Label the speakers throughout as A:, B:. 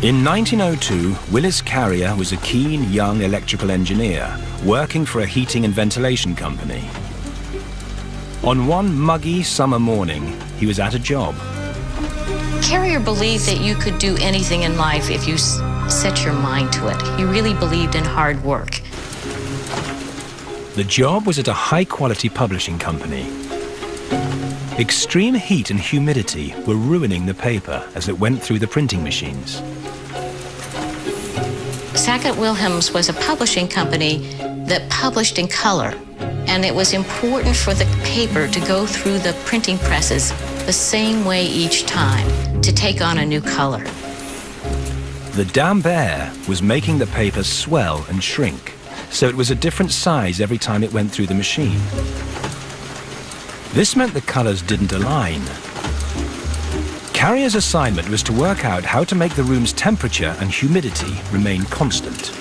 A: In 1902, Willis Carrier was a keen young electrical engineer working for a heating and ventilation company. On one muggy summer morning, he was at a job.
B: Carrier believed that you could do anything in life if you set your mind to it. He really believed in hard work.
A: The job was at a high-quality publishing company. Extreme heat and humidity were ruining the paper as it went through the printing machines.
B: Sackett-Wilhelms was a publishing company that published in color, and it was important for the paper to go through the printing presses the same way each time to take on a new color.
A: The damp air was making the paper swell and shrink, so it was a different size every time it went through the machine. This meant the colors didn't align. Carrier's assignment was to work out how to make the room's temperature and humidity remain constant.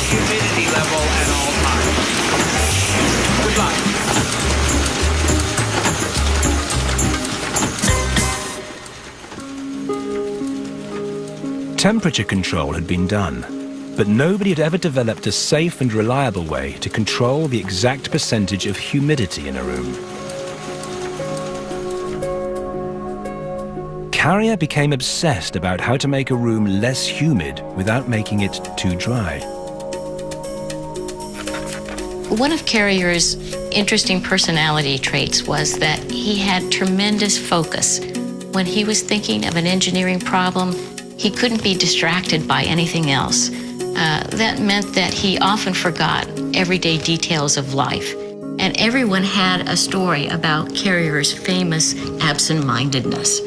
C: Humidity level at all times. Good luck.
A: Temperature control had been done, but nobody had ever developed a safe and reliable way to control the exact percentage of humidity in a room. Carrier became obsessed about how to make a room less humid without making it too dry.
B: One of Carrier's interesting personality traits was that he had tremendous focus. When he was thinking of an engineering problem, he couldn't be distracted by anything else. That meant that he often forgot everyday details of life. And everyone had a story about Carrier's famous absent-mindedness.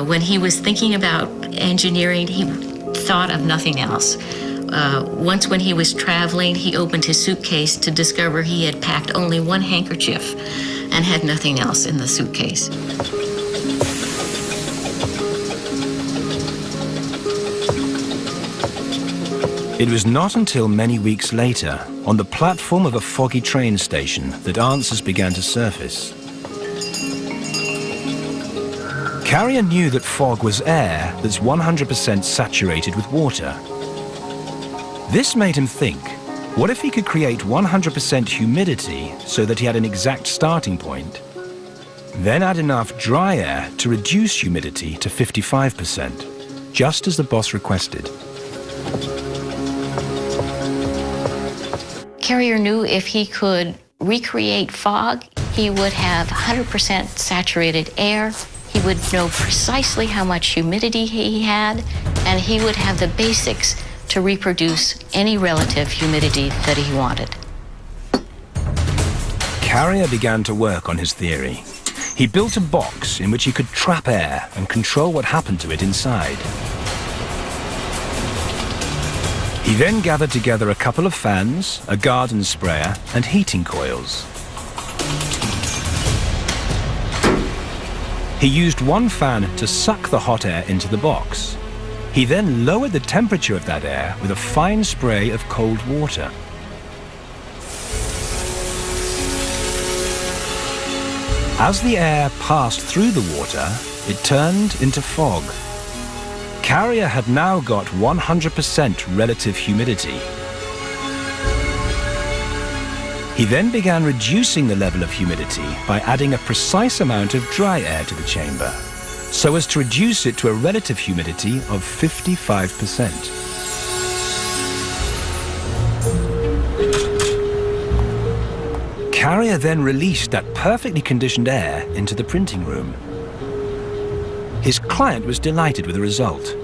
B: When he was thinking about engineering, he thought of nothing else. Once when he was traveling, he opened his suitcase to discover he had packed only one handkerchief and had nothing else in the suitcase.
A: It was not until many weeks later, on the platform of a foggy train station, that answers began to surface. Carrier knew that fog was air that's 100% saturated with water. This made him think, what if he could create 100% humidity so that he had an exact starting point, then add enough dry air to reduce humidity to 55%, just as the boss requested.
B: Carrier knew if he could recreate fog, he would have 100% saturated air. He would know precisely how much humidity he had, and he would have the basics to reproduce any relative humidity that he wanted.
A: Carrier began to work on his theory. He built a box in which he could trap air and control what happened to it inside. He then gathered together a couple of fans, a garden sprayer, and heating coils. He used one fan to suck the hot air into the box. He then lowered the temperature of that air with a fine spray of cold water. As the air passed through the water, it turned into fog. Carrier had now got 100% relative humidity. He then began reducing the level of humidity by adding a precise amount of dry air to the chamber, so as to reduce it to a relative humidity of 55%. Carrier then released that perfectly conditioned air into the printing room. His client was delighted with the result.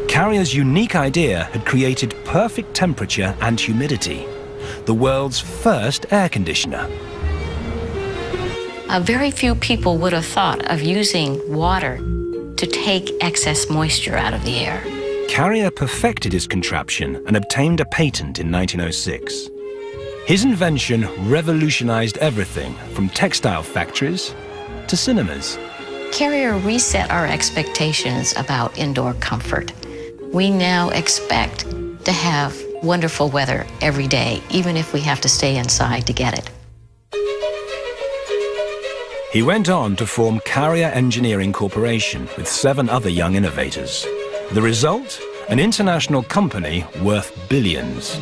A: Carrier's unique idea had created perfect temperature and humidity, the world's first air conditioner.
B: Very few people would have thought of using water to take excess moisture out of the air.
A: Carrier perfected his contraption and obtained a patent in 1906. His invention revolutionized everything from textile factories to cinemas.
B: Carrier reset our expectations about indoor comfort. We now expect to have wonderful weather every day, even if we have to stay inside to get it.
A: He went on to form Carrier Engineering Corporation with 7 other young innovators. The result? An international company worth billions.